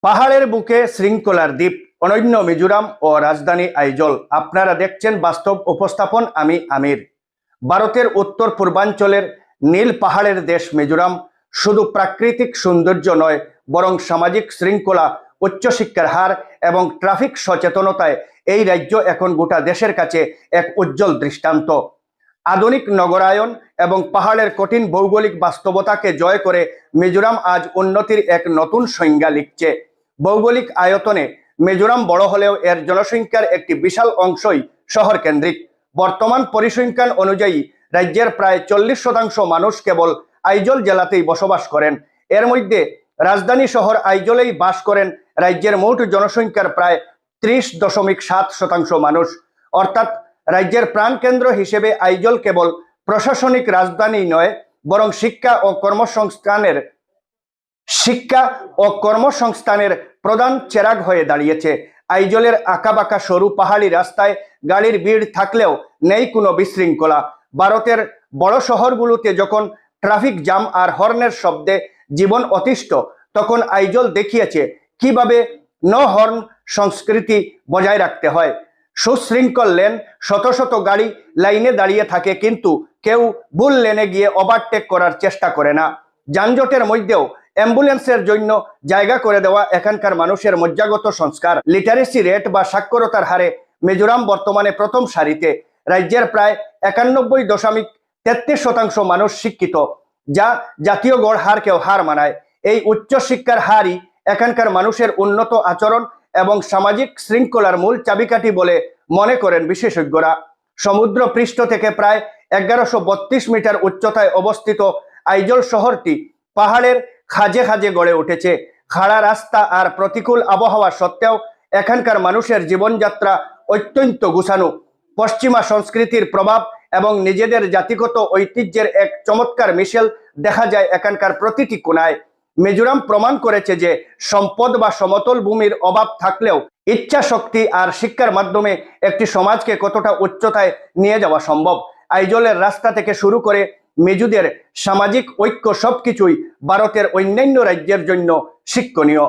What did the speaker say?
পাহাড়ের বুকে শৃঙ্খলার দ্বীপ অনন্য মিজোরাম ও রাজধানী আইজল। আপনারা দেখছেন বাস্তব উপস্থাপন। আমি আমির। ভারতের উত্তর পূর্বাঞ্চলের নীল পাহাড়ের দেশ মিজোরাম শুধু প্রাকৃতিক সৌন্দর্য নয়, বরং সামাজিক শৃঙ্খলা, উচ্চশিক্ষার হার এবং ট্রাফিক সচেতনতায় এই রাজ্য এখন গোটা দেশের কাছে এক উজ্জ্বল দৃষ্টান্ত। আধুনিক নগরায়ন এবং পাহাড়ের কঠিন ভৌগোলিক বাস্তবতাকে জয় করে মিজোরাম আজ উন্নতির এক নতুন সংজ্ঞা লিখছে। ভৌগোলিক আয়তনে মিজোরাম বড় হলেও এর জনসংখ্যার একটি বিশাল অংশই শহর কেন্দ্রিক। বর্তমান পরিসংখ্যান অনুযায়ী রাজ্যের প্রায় 40% মানুষ কেবল আইজল জেলাতেই বসবাস করেন। এর মধ্যে রাজধানী শহর আইজলেই বাস করেন রাজ্যের মোট জনসংখ্যার প্রায় 30.7% মানুষ। অর্থাৎ রাজ্যের প্রাণকেন্দ্র হিসেবে আইজল কেবল প্রশাসনিক রাজধানী নয়, বরং শিক্ষা ও কর্মসংস্থানের প্রধান চেরাগ হয়ে দাঁড়িয়েছে। আইজলের আঁকাবাঁকা সরু পাহাড়ি রাস্তায় গাড়ির ভিড় থাকলেও নেই কোনো বিশৃঙ্খলা। ভারতের বড় শহরগুলোতে যখন ট্রাফিক জ্যাম আর হর্নের শব্দে জীবন অতিষ্ঠ, তখন আইজল দেখিয়েছে কিভাবে নো হর্ন সংস্কৃতি বজায় রাখতে হয়। সুশৃঙ্খল লেন, শত শত গাড়ি লাইনে দাঁড়িয়ে থাকে, কিন্তু কেউ ভুল লেনে গিয়ে ওভারটেক করার চেষ্টা করে না। যানজটের মধ্যেও অ্যাম্বুলেন্সের জন্য জায়গা করে দেওয়া এখানকার মানুষের মজ্জাগত সংস্কার। লিটারেসি রেট বা সাক্ষরতার হারে মিজোরাম বর্তমানে প্রথম সারিতে। রাজ্যের প্রায় 91.33% মানুষ শিক্ষিত, যা জাতীয় গড় হারকেও হার মানায়। এই উচ্চ শিক্ষার হারই এখানকার মানুষের উন্নত আচরণ এবং সামাজিক শৃঙ্খলার মূল চাবিকাঠি বলে মনে করেন বিশেষজ্ঞরা। সমুদ্র পৃষ্ঠ থেকে প্রায় 1132 মিটার উচ্চতায় অবস্থিত আইজল শহরটি পাহাড়ের খাজে খাজে গড়ে উঠেছে। খাড়া রাস্তা আর প্রতিকূল আবহাওয়া সত্ত্বেও এখানকার মানুষের জীবনযাত্রা অত্যন্ত গুছানো। পশ্চিমা সংস্কৃতির প্রভাব এবং নিজেদের জাতিগত ঐতিহ্যের এক চমৎকার মিশেল দেখা যায় এখানকার প্রতিটি কোণায়। মিজোরাম প্রমাণ করেছে যে সম্পদ বা সমতল ভূমির অভাব থাকলেও ইচ্ছা শক্তি আর শিক্ষার মাধ্যমে একটি সমাজকে কতটা উচ্চতায় নিয়ে যাওয়া সম্ভব। আইজলের রাস্তা থেকে শুরু করে মিজোদের সামাজিক ঐক্য, সবকিছুই ভারতের অন্যান্য রাজ্যের জন্য শিক্ষণীয়।